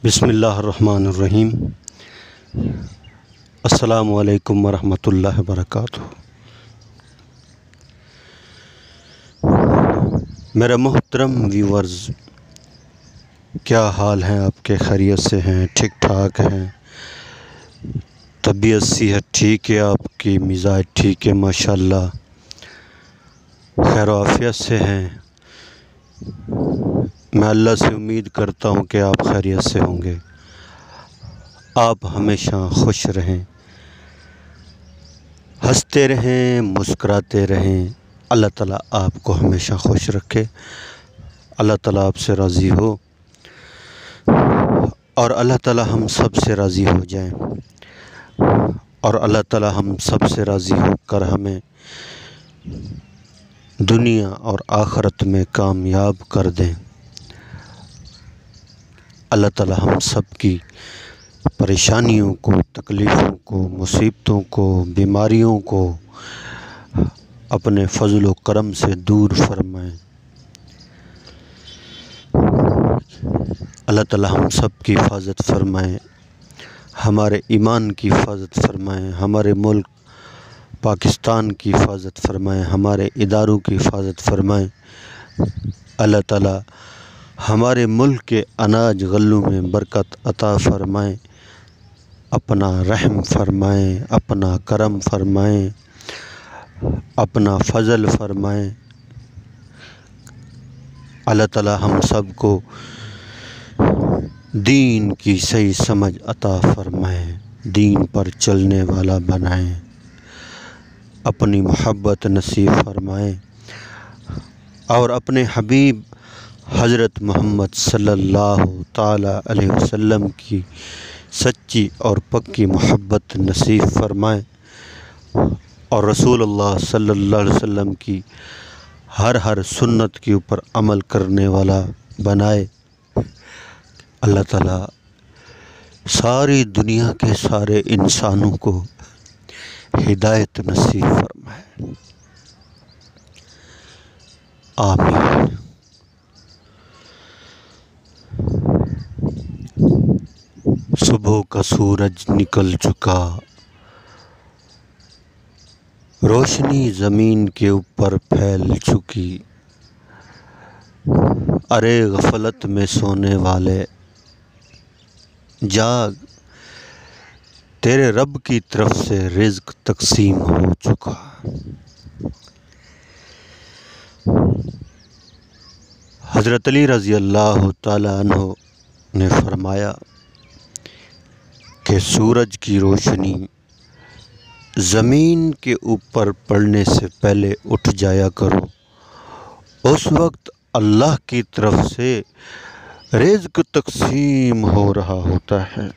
بسم اللہ الرحمن الرحیم۔ السلام علیکم ورحمۃ اللہ وبرکاتہ۔ میرے محترم ویورز، کیا حال ہیں آپ کے؟ خیریت سے ہیں؟ ٹھیک ٹھاک ہیں؟ طبیعت صحت ٹھیک ہے؟ آپ کی مزاج ٹھیک ہے؟ ماشاءاللہ خیر و عافیت سے ہیں؟ میں اللہ سے امید کرتا ہوں کہ آپ خیریت سے ہوں گے۔ آپ ہمیشہ خوش رہیں، ہنستے رہیں، مسکراتے رہیں۔ اللہ تعالیٰ آپ کو ہمیشہ خوش رکھے، اللہ تعالیٰ آپ سے راضی ہو اور اللہ تعالیٰ ہم سب سے راضی ہو جائیں، اور اللہ تعالیٰ ہم سب سے راضی ہو کر ہمیں دنیا اور آخرت میں کامیاب کر دیں۔ اللہ تعالیٰ ہم سب کی پریشانیوں کو، تکلیفوں کو، مصیبتوں کو، بیماریوں کو اپنے فضل و کرم سے دور فرمائیں۔ اللہ تعالیٰ ہم سب کی حفاظت فرمائیں، ہمارے ایمان کی حفاظت فرمائیں، ہمارے ملک پاکستان کی حفاظت فرمائیں، ہمارے اداروں کی حفاظت فرمائیں۔ اللہ تعالیٰ ہمارے ملک کے اناج غلوں میں برکت عطا فرمائیں، اپنا رحم فرمائیں، اپنا کرم فرمائیں، اپنا فضل فرمائیں۔ اللہ تعالیٰ ہم سب کو دین کی صحیح سمجھ عطا فرمائیں، دین پر چلنے والا بنائیں، اپنی محبت نصیب فرمائیں، اور اپنے حبیب حضرت محمد صلی اللہ تعالیٰ علیہ وسلم کی سچی اور پکی محبت نصیب فرمائیں، اور رسول اللہ صلی اللہ علیہ وسلم کی ہر سنت کے اوپر عمل کرنے والا بنائے۔ اللہ تعالیٰ ساری دنیا کے سارے انسانوں کو ہدایت نصیب فرمائے، آمین۔ صبح کا سورج نکل چکا، روشنی زمین کے اوپر پھیل چکی، ارے غفلت میں سونے والے جاگ، تیرے رب کی طرف سے رزق تقسیم ہو چکا۔ حضرت علی رضی اللہ تعالیٰ عنہ نے فرمایا کہ سورج کی روشنی زمین کے اوپر پڑنے سے پہلے اٹھ جایا کرو، اس وقت اللہ کی طرف سے رزق تقسیم ہو رہا ہوتا ہے۔